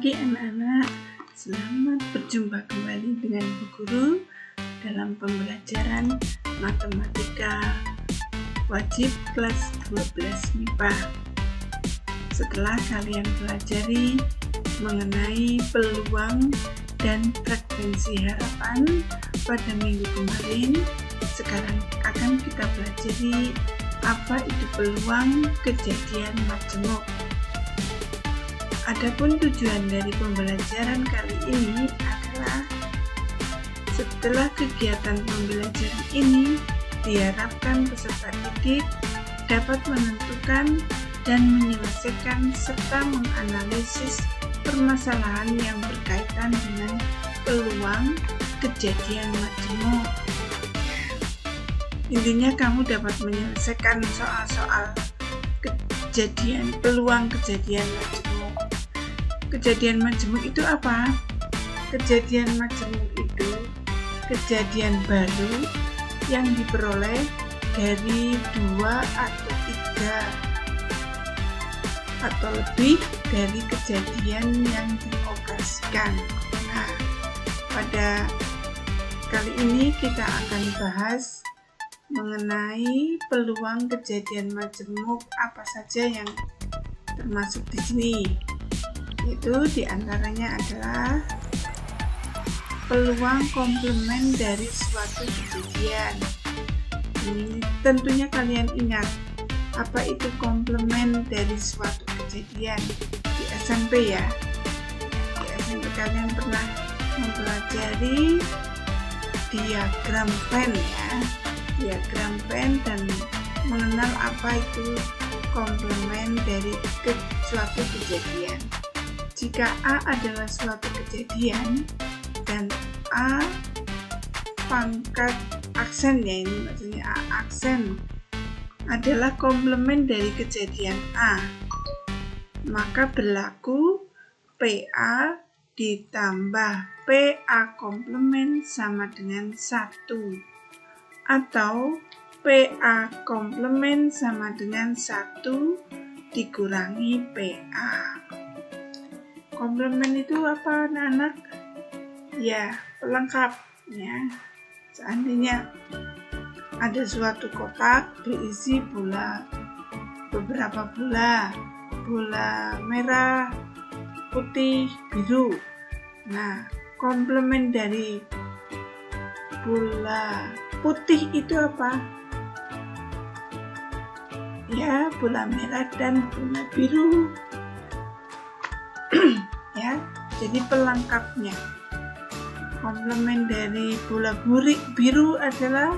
pagi anak-anak, selamat berjumpa kembali dengan Bu Guru dalam pembelajaran Matematika Wajib kelas 12 MIPA. Setelah kalian pelajari mengenai peluang dan frekuensi harapan pada minggu kemarin, sekarang akan kita pelajari apa itu peluang kejadian majemuk. Adapun tujuan dari pembelajaran kali ini adalah setelah kegiatan pembelajaran ini diharapkan peserta didik dapat menentukan dan menyelesaikan serta menganalisis permasalahan yang berkaitan dengan peluang kejadian majemuk. Intinya kamu dapat menyelesaikan soal-soal peluang kejadian majemuk. Kejadian majemuk itu apa? Kejadian majemuk itu kejadian baru yang diperoleh dari 2 atau 3 atau lebih dari kejadian yang dioperasikan. Nah, pada kali ini kita akan bahas mengenai peluang kejadian majemuk apa saja yang termasuk di sini. Itu diantaranya adalah peluang komplement dari suatu kejadian. Ini tentunya kalian ingat apa itu komplement dari suatu kejadian di SMP ya. Di SMP kalian pernah mempelajari diagram Venn ya. Diagram Venn dan mengenal apa itu komplement dari suatu kejadian. Jika A adalah suatu kejadian dan A pangkat aksen ya, ini maksudnya A aksen adalah komplement dari kejadian A, maka berlaku PA ditambah PA komplement sama dengan 1 atau PA komplement sama dengan 1 dikurangi PA. Komplement itu apa anak-anak? Ya, pelengkap ya. Seandainya ada suatu kotak berisi beberapa bola merah, putih, biru. Nah, komplement dari bola putih itu apa? Ya, bola merah dan bola biru. Ya, jadi pelengkapnya. Komplement dari bola biru adalah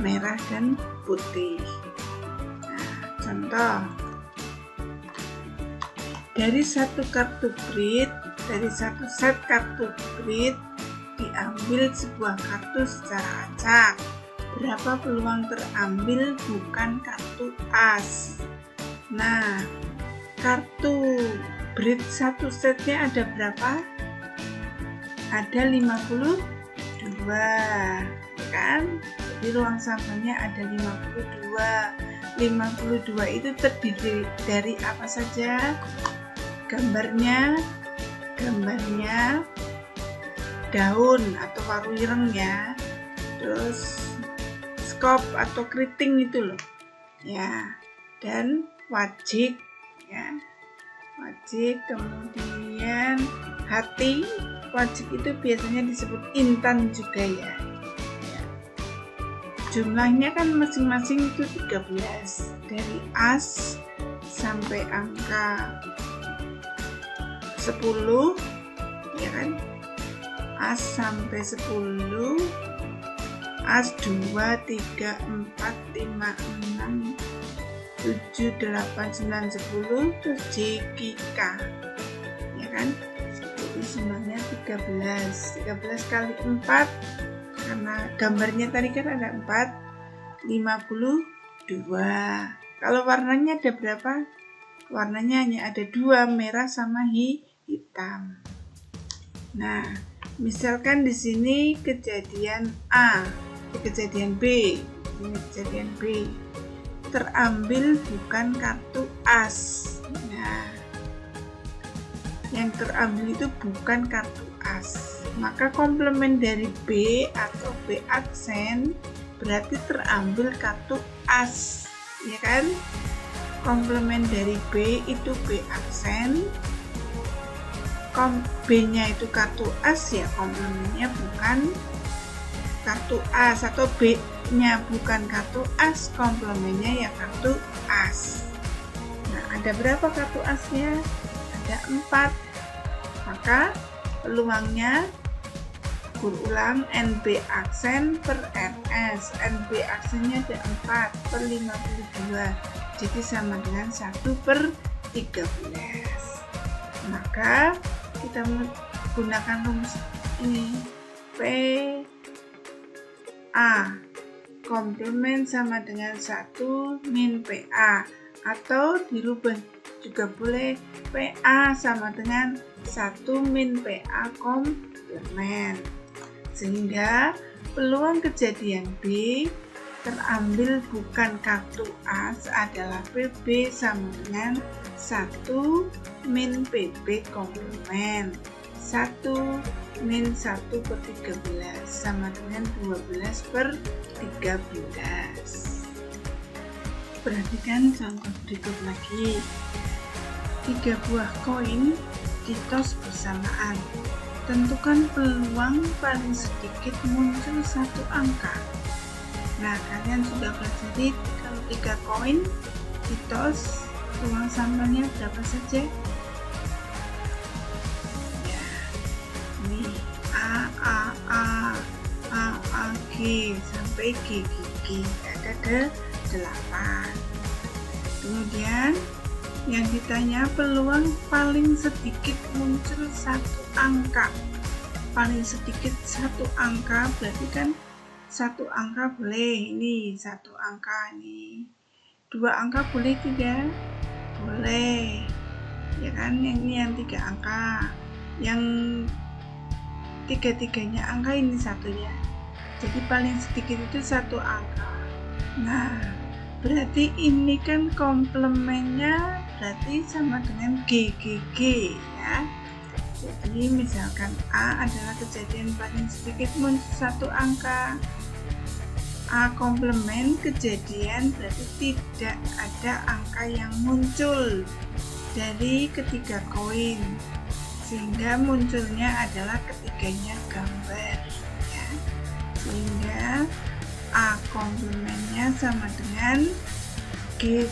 merah dan putih. Nah, contoh. Dari satu set kartu grid diambil sebuah kartu secara acak. Berapa peluang terambil bukan kartu as? Nah, kartu grid satu setnya ada berapa? Ada 52 kan? Jadi ruang sampelnya ada 52 itu terdiri dari apa saja? Gambarnya daun atau waru ireng ya, terus skop atau keriting itu loh ya, dan wajik ya, wajik, kemudian hati. Wajik itu biasanya disebut intan juga ya. Jumlahnya kan masing-masing itu 13 dari as sampai angka 10 ya kan, as sampai 10, as 2, 3, 4, 5, 6, 7, 8, 9, 10, terus JKK ya kan. Jadi jumlahnya 13 kali 4, karena gambarnya tadi kan ada 4, 52. Kalau warnanya ada berapa? Warnanya hanya ada 2, merah sama hitam. Nah, misalkan di sini kejadian A, kejadian B, ini kejadian B. Terambil bukan kartu as. Nah, yang terambil itu bukan kartu as. Maka komplement dari B atau B aksen berarti terambil kartu as, ya kan? Komplement dari B itu B aksen, B-nya itu kartu as, ya komplemennya bukan kartu as, atau B-nya bukan kartu as, komplemennya ya kartu as. Nah, ada berapa kartu asnya? Ada 4. Maka peluangnya berulang NB aksen per NS. NB aksennya ada 4 per 52. Jadi sama dengan 1/13. Maka kita menggunakan rumus ini. PA komplement sama dengan 1 min PA, atau dirubah juga boleh, PA sama dengan 1 min PA komplement. Sehingga peluang kejadian B terambil bukan kartu as adalah PB sama dengan 1 min PB komplement. 1 min 1/13 sama dengan 12/13. Perhatikan contoh berikut lagi. 3 buah koin ditos bersamaan. Tentukan peluang paling sedikit muncul 1 angka. Nah, kalian sudah pelajari kalau 3 koin ditos, peluang sambalnya berapa saja? Ya, ini A, G sampai G. Ada 8. Kemudian yang ditanya peluang paling sedikit muncul 1 angka. Paling sedikit 1 angka berarti kan 1 angka boleh, ini 1 angka ini. 2 angka boleh tidak? Boleh. Ya kan, ini yang 3 angka. Yang 3-3-nya angka ini 1 ya. Jadi paling sedikit itu 1 angka. Nah, berarti ini kan komplemennya berarti sama dengan G ya. Jadi misalkan A adalah kejadian paling sedikit muncul 1 angka. A komplement kejadian berarti tidak ada angka yang muncul dari ketiga koin, sehingga munculnya adalah ketiganya gambar ya. Sehingga A komplementnya sama dengan G.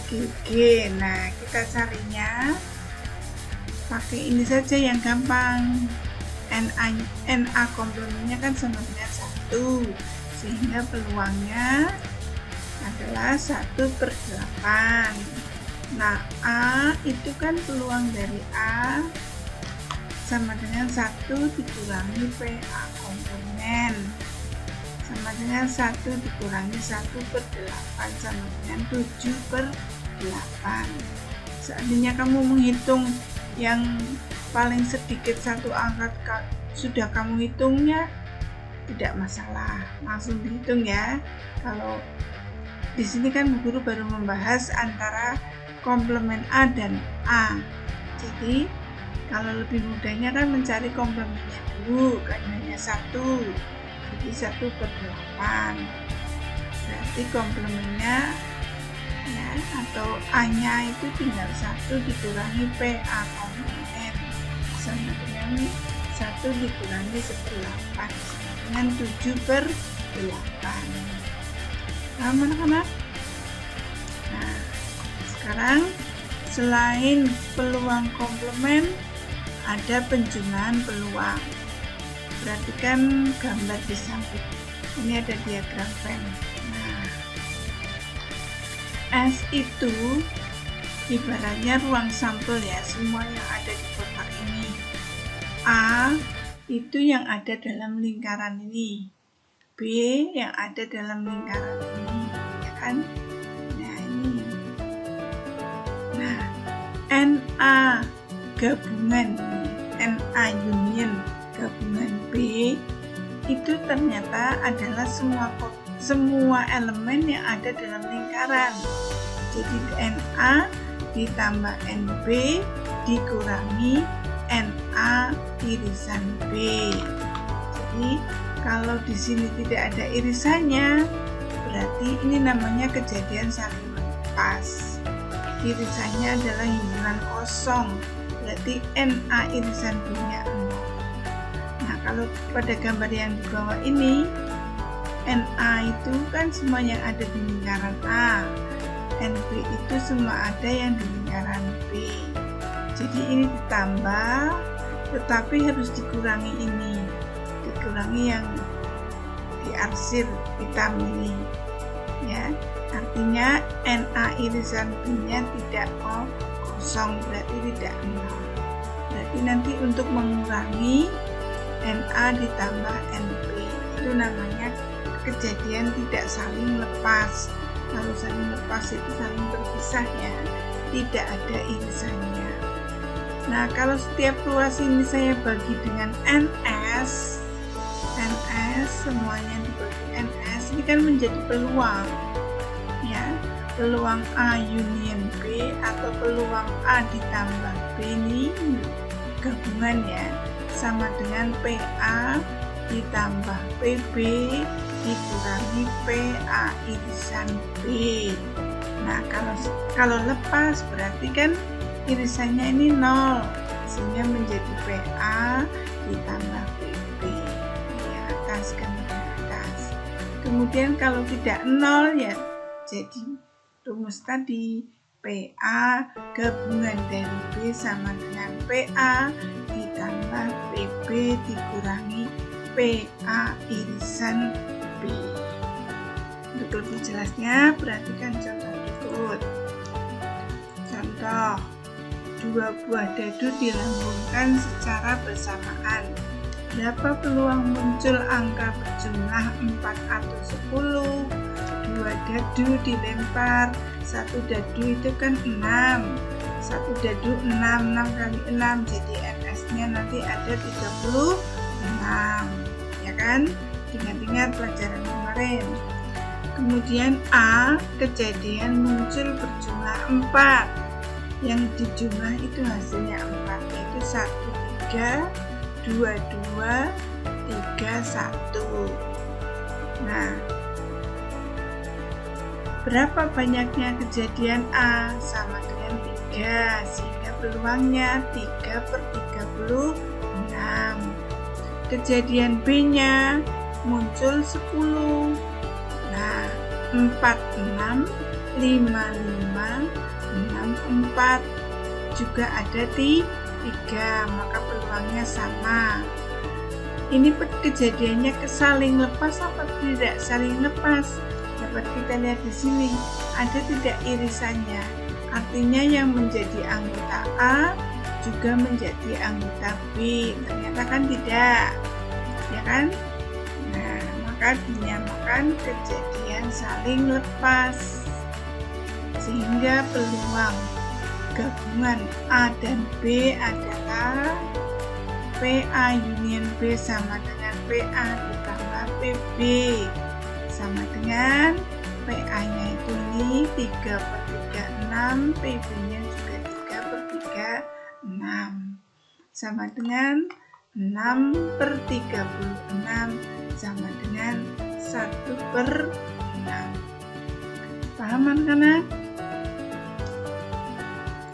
Nah, kita carinya pakai ini saja yang gampang. NA komplementnya kan sama dengan 1, sehingga peluangnya adalah 1/8. Nah, A itu kan peluang dari A sama dengan 1 dikurangi PA komplement, sama dengan 1 dikurangi 1/8 sama dengan 7/8. Seandainya kamu menghitung yang paling sedikit 1 angka sudah kamu hitungnya, tidak masalah, langsung dihitung ya. Kalau di sini kan Bu Guru baru membahas antara komplement A dan A. Jadi kalau lebih mudahnya kan mencari komplementnya dulu, kan hanya 1. Jadi 1/8. Berarti komplementnya ya, atau A-nya itu tinggal 1 dikurangi PA komplement sama dengan 1 dikurangi 18 dengan 7/8. Paham anak-anak? Nah, sekarang selain peluang komplement ada penjumlahan peluang. Perhatikan gambar di samping. Ini ada diagram Venn. Nah, S itu ibaratnya ruang sampel ya, semua yang ada di kotak ini. A itu yang ada dalam lingkaran ini, B yang ada dalam lingkaran ini, ya kan? Nah, ini. Nah, NA gabungan, NA union gabungan B itu ternyata adalah semua elemen yang ada dalam lingkaran. Jadi NA ditambah NB dikurangi NA A irisan B. Jadi kalau di sini tidak ada irisannya, berarti ini namanya kejadian saling lepas. Irisannya adalah himpunan kosong, berarti NA irisan B-nya 0. Nah, kalau pada gambar yang di bawah ini, NA itu kan semua yang ada di lingkaran A, NB itu semua ada yang di lingkaran B. Jadi ini ditambah, tetapi harus dikurangi ini, dikurangi yang diarsir hitam ini, ya. Artinya NA irisan B-nya tidak kosong, berarti tidak 0. Berarti nanti untuk mengurangi NA ditambah NB itu namanya kejadian tidak saling lepas. Kalau saling lepas itu saling terpisah ya, tidak ada irisannya. Nah, kalau setiap ruas ini saya bagi dengan NS semuanya dibagi NS, ini kan menjadi peluang ya, peluang A union B atau peluang A ditambah B ini gabungan ya, sama dengan PA ditambah PB dikurangi PA irisan B. Nah, kalau lepas berarti kan irisannya ini 0, sehingga menjadi PA ditambah PB di atas kemudian atas. Kemudian kalau tidak 0 ya jadi rumus tadi PA gabungan dari B sama dengan PA ditambah PB dikurangi PA irisan B. Untuk lebih jelasnya perhatikan contoh berikut. Contoh, 2 buah dadu dilambungkan secara bersamaan. Berapa peluang muncul angka berjumlah 4 atau 10? 2 dadu dilempar, 1 dadu itu kan 6. 1 dadu 6 kali 6, jadi NS-nya nanti ada 36, ya kan? Ingat-ingat pelajaran kemarin. Kemudian A, kejadian muncul berjumlah 4. Yang dijumlah itu hasilnya 4, yaitu 1, 3, 2, 2, 3, 1. Nah, berapa banyaknya kejadian A? Sama dengan 3, sehingga peluangnya 3/36. Kejadian B-nya muncul 10. Nah, 4, 6, 5, 5, 6, 4 juga ada di 3, maka peluangnya sama. Ini kejadiannya saling lepas apa tidak saling lepas? Dapat kita lihat di sini, ada tidak irisannya. Artinya yang menjadi anggota A juga menjadi anggota B. Ternyata kan tidak, ya kan? Nah, maka dinamakan kejadian saling lepas, sehingga peluang gabungan A dan B adalah PA union B sama dengan PA ditambah PB, sama dengan PA-nya itu ini 3/36, PB-nya juga 3/36, sama dengan 6/36, sama dengan 1/6. Paham anak-anak?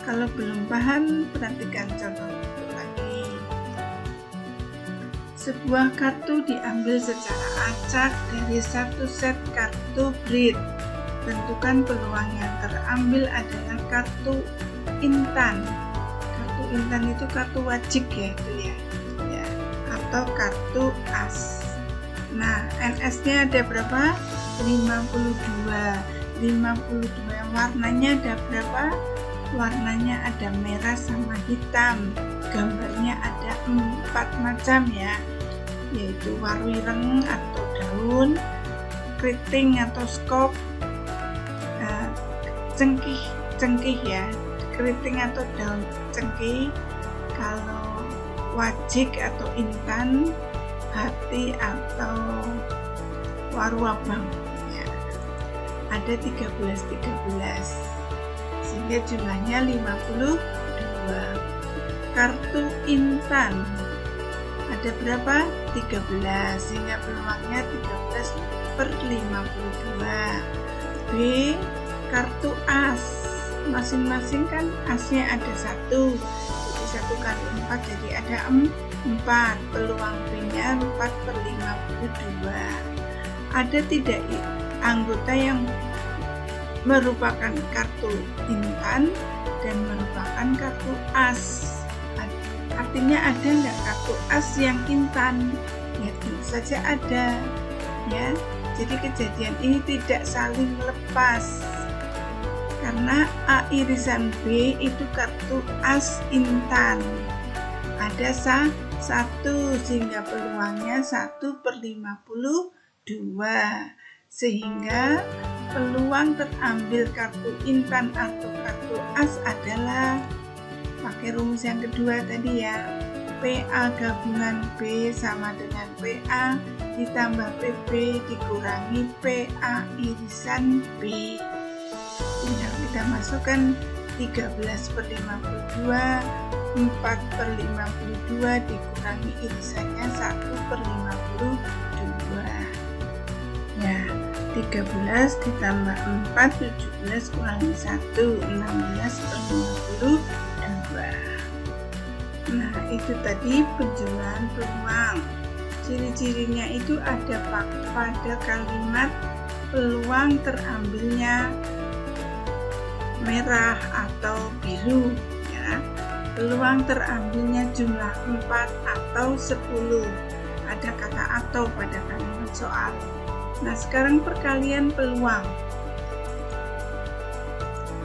Kalau belum paham, perhatikan contoh itu lagi. Sebuah kartu diambil secara acak dari satu set kartu grid. Tentukan peluang yang terambil adalah kartu intan. Kartu intan itu kartu wajib ya, itu ya, atau kartu as. Nah, NS-nya ada berapa? 52. 52. Warnanya ada berapa? Warnanya ada merah sama hitam. Gambarnya ada 4 macam ya, yaitu warwireng atau daun, keriting atau skop, cengkih ya, keriting atau daun cengkih. Kalau wajik atau intan, hati atau warwabang ya. Ada 13, sehingga jumlahnya 52. kartu Intan. Ada berapa? 13, sehingga peluangnya 13/52. B. Kartu as. Masing-masing kan asnya ada 1. Jadi 1 kali 4 jadi ada 4. Peluang B-nya 4/52. Ada tidak anggota yang merupakan kartu Intan dan merupakan kartu as? Artinya ada nggak kartu as yang Intan? Ya tentu saja ada, ya. Jadi kejadian ini tidak saling lepas karena A irisan B itu kartu as Intan. Ada 1 sehingga peluangnya 1/52, sehingga peluang terambil kartu Intan atau kartu as adalah pakai rumus yang kedua tadi ya, PA gabungan B sama dengan PA ditambah PB dikurangi PA irisan B. Tinggal kita masukkan 13/52, 4/52 dikurangi irisannya 1/52. Ya, 13 ditambah 4, 17 kurangi 1, 16/52. Nah, itu tadi penjelasan peluang. Ciri-cirinya itu ada pada kalimat peluang terambilnya merah atau biru, ya. Peluang terambilnya jumlah 4 atau 10. Ada kata atau pada kalimat soal. Nah, sekarang perkalian peluang.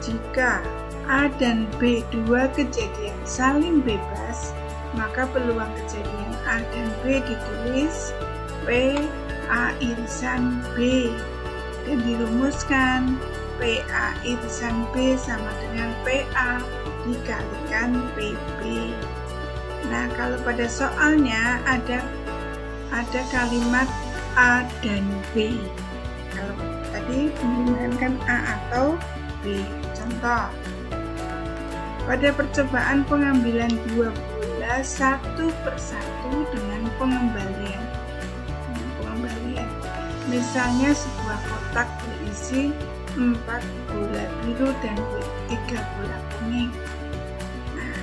Jika A dan B dua kejadian saling bebas, maka peluang kejadian A dan B ditulis P A irisan B dan dirumuskan PA irisan B sama dengan PA dikalikan PB. Nah, kalau pada soalnya ada kalimat A dan B. Kalau tadi menggunakan A atau B. Contoh, pada percobaan pengambilan 2 bola satu persatu dengan pengembalian. Misalnya sebuah kotak berisi 4 bola biru dan 3 bola kuning. Nah,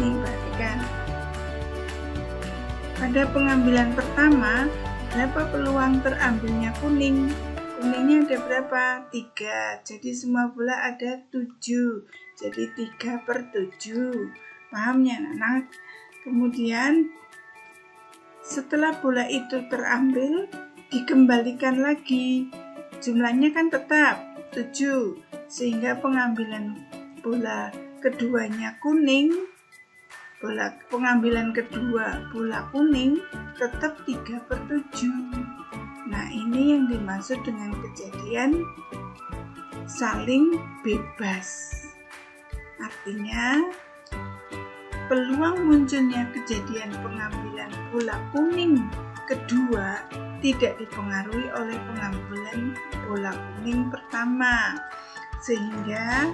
ini perhatikan. Pada pengambilan pertama, berapa peluang terambilnya kuning? Kuningnya ada berapa? 3. Jadi semua bola ada 7. Jadi 3/7. Paham ya anak? Kemudian setelah bola itu terambil, dikembalikan lagi. Jumlahnya kan tetap 7. Sehingga pengambilan bola keduanya kuning, pengambilan kedua bola kuning tetap 3/7. Nah, ini yang dimaksud dengan kejadian saling bebas. Artinya, peluang munculnya kejadian pengambilan bola kuning kedua tidak dipengaruhi oleh pengambilan bola kuning pertama, sehingga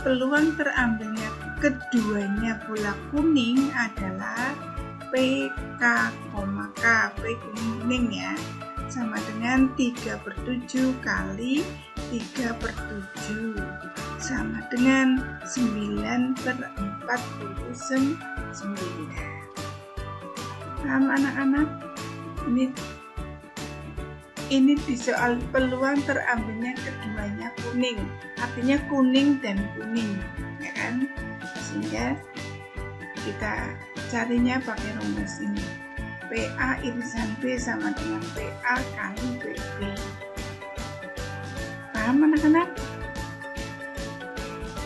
peluang terambilnya keduanya bola kuning adalah PK, K, P kuning ya, sama dengan 3/7 kali 3/7 sama dengan 9/49. Paham anak-anak? Ini di soal peluang terambilnya keduanya kuning, artinya kuning dan kuning, ya kan? Sehingga kita carinya pakai rumus ini. PA irisan B sama dengan PA kali PB. Paham anak-anak?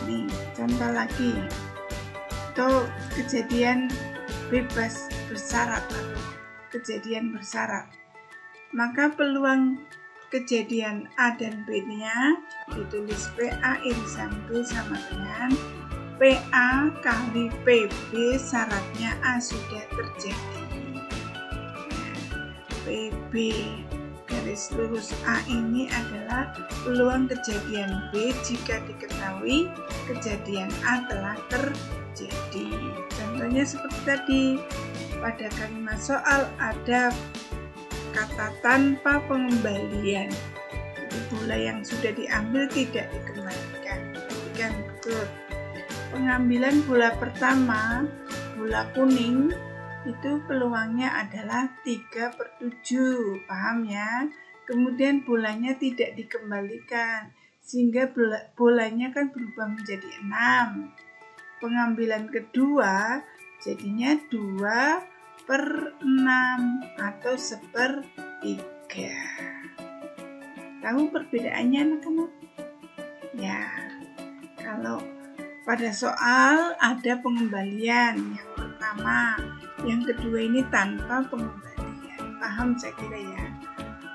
Nih, contoh lagi. Itu kejadian bebas bersyarat atau kejadian bersyarat. Maka peluang kejadian A dan B-nya ditulis PA irisan B sama dengan PA kali PB, syaratnya A sudah terjadi. PB, garis lurus A ini adalah peluang kejadian B jika diketahui kejadian A telah terjadi. Contohnya seperti tadi, pada kalimat soal ada kata tanpa pengembalian. Jadi bola yang sudah diambil tidak dikembalikan. Perhatikan betul. Pengambilan bola pertama, bola kuning, itu peluangnya adalah 3/7, paham ya? Kemudian bolanya tidak dikembalikan, sehingga bolanya kan berubah menjadi 6. Pengambilan kedua jadinya 2/6 atau 1/3. Tahu perbedaannya anak-anak? Ya, kalau pada soal ada pengembalian yang pertama, yang kedua ini tanpa pengembalian. Paham saya kira ya.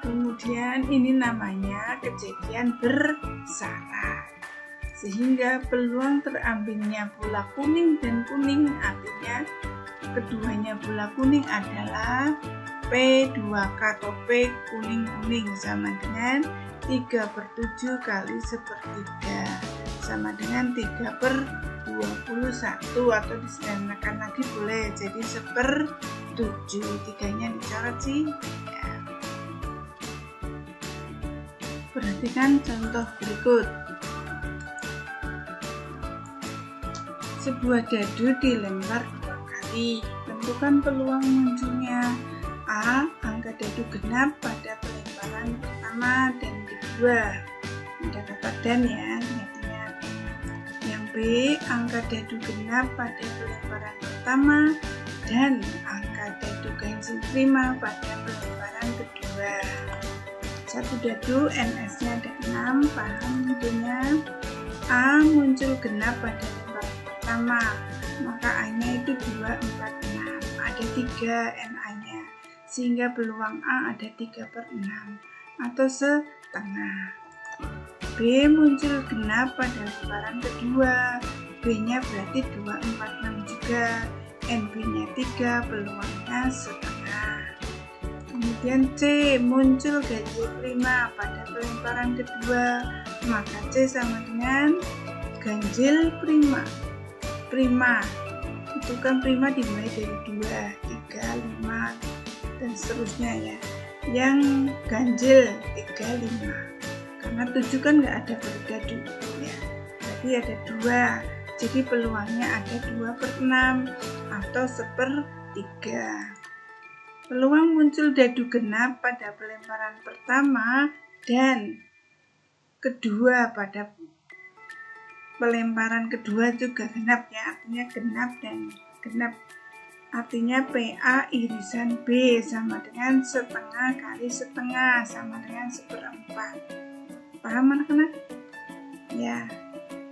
Kemudian ini namanya kejadian bersyarat. Sehingga peluang terambilnya bola kuning dan kuning, artinya keduanya bola kuning adalah P2K atau P kuning-kuning sama dengan 3/7 kali 1/3 sama dengan 3/21 atau disederhanakan lagi boleh jadi 1/7. Tiganya dicoret sih ya. Perhatikan contoh berikut. Sebuah dadu dilempar 2 kali. Tentukan peluang munculnya. A. Angka dadu genap pada pelemparan pertama dan kedua. Ada kata dan ya, ingat-ingat. Yang B. Angka dadu genap pada pelemparan pertama dan angka dadu ganjil prima pada pelemparan kedua. Satu dadu NS-nya ada 6, paham tentunya. A muncul genap pada lemparan pertama, maka A-nya itu 2, 4, 6. Ada 3 NA-nya, sehingga peluang A ada 3/6 atau setengah. B muncul genap pada lemparan kedua, B-nya berarti 2, 4, 6 juga, NB-nya 3, peluangnya setengah. Kemudian C muncul ganjil prima pada pelemparan kedua, maka C sama dengan ganjil prima. Prima itu kan prima dimulai dari 2, 3, 5 dan seterusnya ya. Yang ganjil 3, 5 karena 7 kan nggak ada berdadu ya, berarti ada 2, jadi peluangnya ada 2/6 atau 1/3. Peluang muncul dadu genap pada pelemparan pertama dan kedua pada pelemparan kedua juga genap ya, artinya genap dan genap. Artinya PA irisan B sama dengan setengah kali setengah sama dengan 1/4. Paham anak-anak? Ya,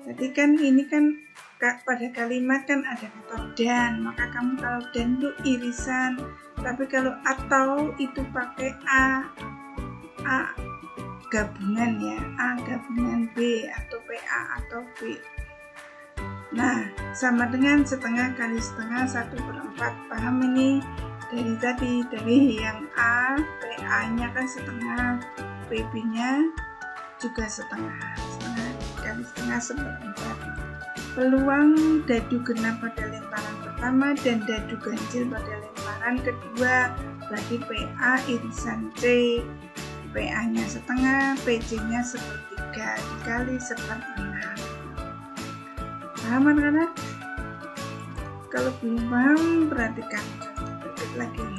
jadi kan ini kan pada kalimat kan ada kata dan, maka kamu kalau dan itu irisan, tapi kalau atau itu pakai A gabungan ya, A gabungan B atau PA atau B. Nah, sama dengan setengah kali setengah 1/4. Paham ini? Dari yang A, PA-nya kan setengah, PB-nya juga setengah kali setengah 1/4. Peluang dadu genap pada lemparan pertama dan dadu ganjil pada lemparan kedua, berarti PA irisan C, PA-nya setengah, PC-nya 1/3 dikali 1/6. Paham anak-anak? Kalau belum paham, perhatikan berikut lagi.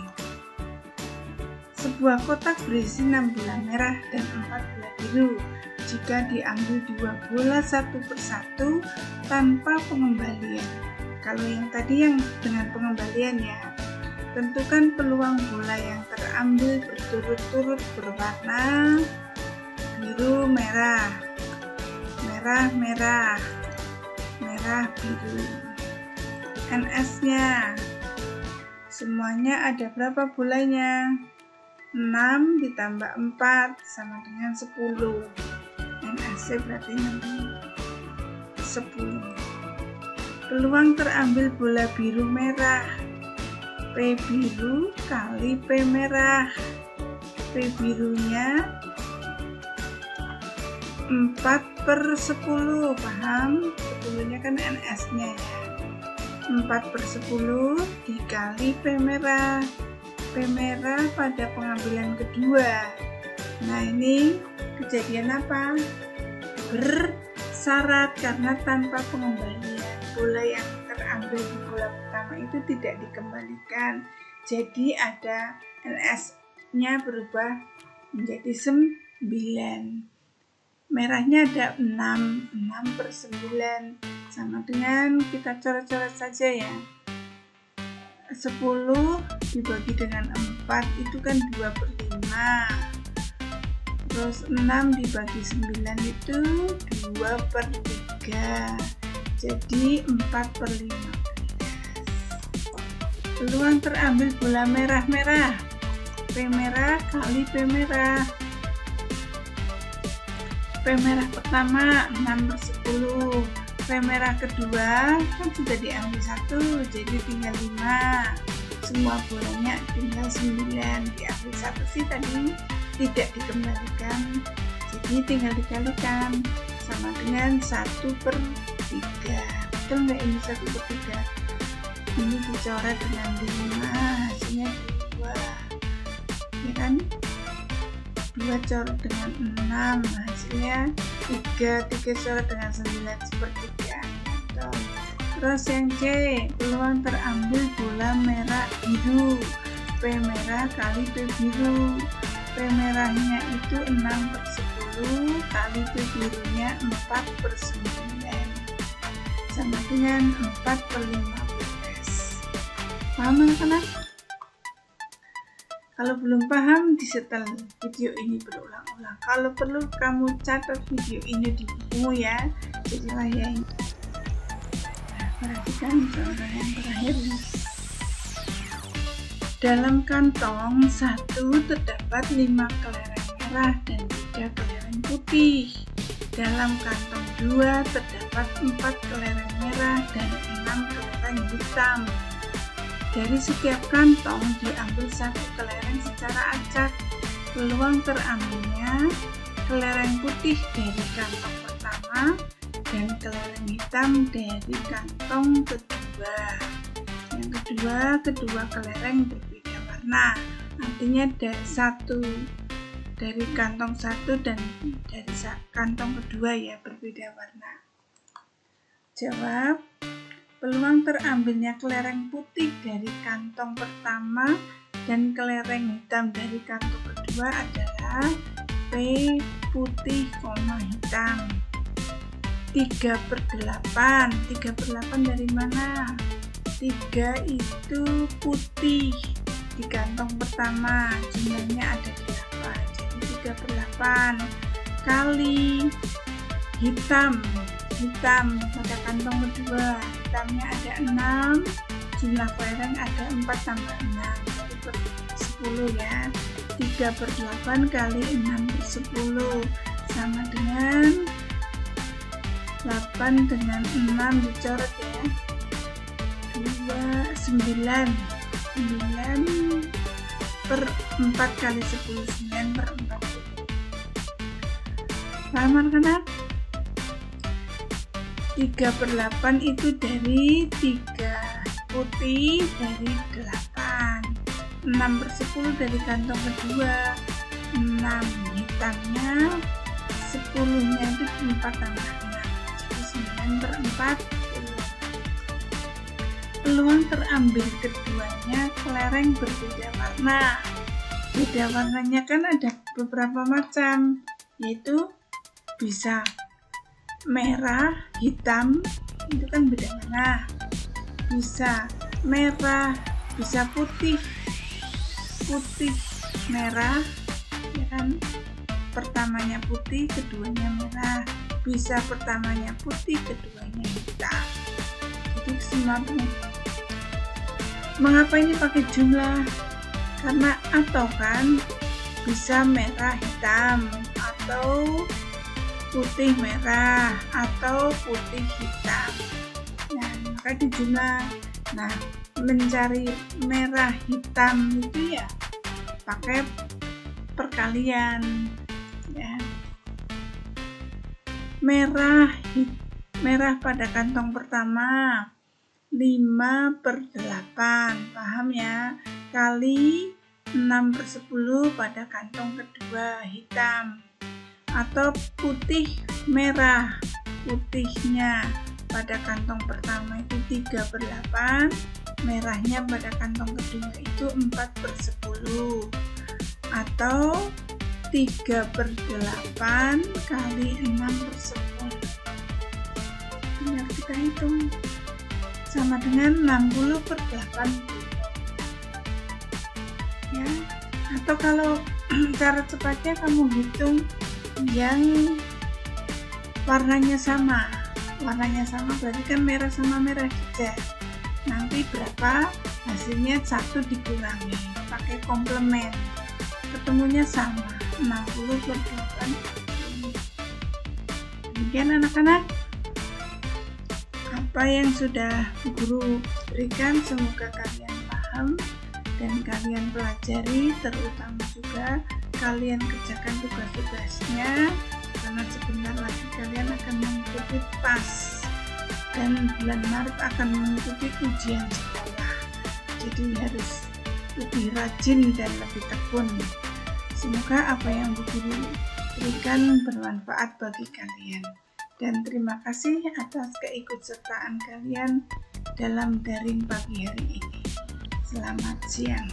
Sebuah kotak berisi 6 bola merah dan 4 bola biru. Jika diambil 2 bola satu persatu tanpa pengembalian. Kalau yang tadi yang dengan pengembalian ya, tentukan peluang bola yang terambil berturut-turut berwarna biru merah, merah merah, merah biru. NS-nya semuanya ada berapa bolanya? 6 ditambah 4 sama dengan 10. NSC berarti nanti 10. Peluang terambil bola biru merah, P biru kali P merah. P birunya 4/10, paham? 10-nya kan NS-nya ya. 4/10 dikali P merah. P merah pada pengambilan kedua. Nah, ini kejadian apa? Bersyarat karena tanpa pengembalian. Bola yang terambil di bola pertama itu tidak dikembalikan. Jadi ada NS-nya berubah menjadi 9. Merahnya ada 6/9 sama dengan kita coret-coret saja ya. 10 dibagi dengan 4 itu kan 2/5. Terus 6 dibagi 9 itu 2/3. Jadi 4/15. Peluang terambil bola merah-merah. P merah kali P merah. P merah pertama 6/10. P merah kedua kan sudah diambil 1, jadi tinggal 5. Semua bolanya tinggal 9. Diambil 1 sih tadi tidak dikembalikan, jadi tinggal dikalikan sama dengan 1/3. Betul nggak ini 1/3? Ini dicoret dengan 5, hasilnya 2 ya kan? 2 coret dengan 6, hasilnya 3 coret dengan 9 1/3. Terus yang C, peluang terambil bola merah biru. P merah kali P biru. P merahnya itu 6/10 kali P birunya 4/9 sama dengan 4/15. Paham anak-anak? Kalau belum paham, disetel video ini berulang-ulang. Kalau perlu kamu catat video ini di bukumu ya. Jadilah ya ini. Nah, perhatikan contoh yang terakhir. Dalam kantong 1 terdapat 5 kelereng merah dan 3 kelereng putih. Dalam kantong 2 terdapat 4 kelereng merah dan 6 kelereng hitam. Dari setiap kantong diambil 1 kelereng secara acak. Peluang terambilnya kelereng putih dari kantong pertama dan kelereng hitam dari kantong kedua. Yang kedua kelereng berbeda warna. Artinya dari kantong 1 dan dari kantong kedua ya berbeda warna. Jawab. Peluang terambilnya kelereng putih dari kantong pertama dan kelereng hitam dari kantong kedua adalah P putih, hitam. 3/8. 3/8 dari mana? 3 itu putih di kantong pertama, jumlahnya ada 8. Jadi 3/8 kali hitam pada kantong kedua. Hitamnya ada 6, jumlah kelereng ada 4 tambah 6, jadi 10 ya. 3/8 kali 6/10 sama dengan 8 dengan 6 dicoret ya. 9/4 kali 10, 9/4. Paham anak-anak? 3/8 itu dari 3 putih dari 8. 6/10 dari kantong kedua. 6 hitamnya, 10-nya itu 4 tambah 6. Jadi 9/40. Peluang terambil keduanya kelereng berbeda warna. Beda warnanya kan ada beberapa macam, yaitu bisa merah, hitam, itu kan beda warna. Bisa merah, bisa putih, merah, ya kan? Pertamanya putih, keduanya merah. Bisa pertamanya putih, keduanya hitam. Jadi semua. Mengapa ini pakai jumlah? Karena atau kan bisa merah hitam atau putih merah atau putih hitam. Nah, maka di jumlah. Nah, mencari merah hitam itu ya pakai perkalian ya. Merah pada kantong pertama 5/8, paham ya, kali 6/10 pada kantong kedua hitam, atau putih merah, putihnya pada kantong pertama itu 3/8, merahnya pada kantong kedua itu 4/10, atau 3/8 kali 6/10. Tinggal kita hitung, sama dengan 60/80 ya. Atau kalau cara cepatnya kamu hitung yang warnanya sama berarti kan merah sama merah juga, nanti berapa hasilnya 1 dikurangi pakai komplement, ketemunya sama 60/80. Demikian anak-anak apa yang sudah guru berikan, semoga kalian paham dan kalian pelajari, terutama juga kalian kerjakan tugas-tugasnya, karena sebentar lagi kalian akan mengikuti PAS dan bulan Maret akan mengikuti ujian sekolah, jadi harus lebih rajin dan lebih tekun. Semoga apa yang Bu Guru berikan bermanfaat bagi kalian, dan terima kasih atas keikutsertaan kalian dalam daring pagi hari ini. Selamat siang.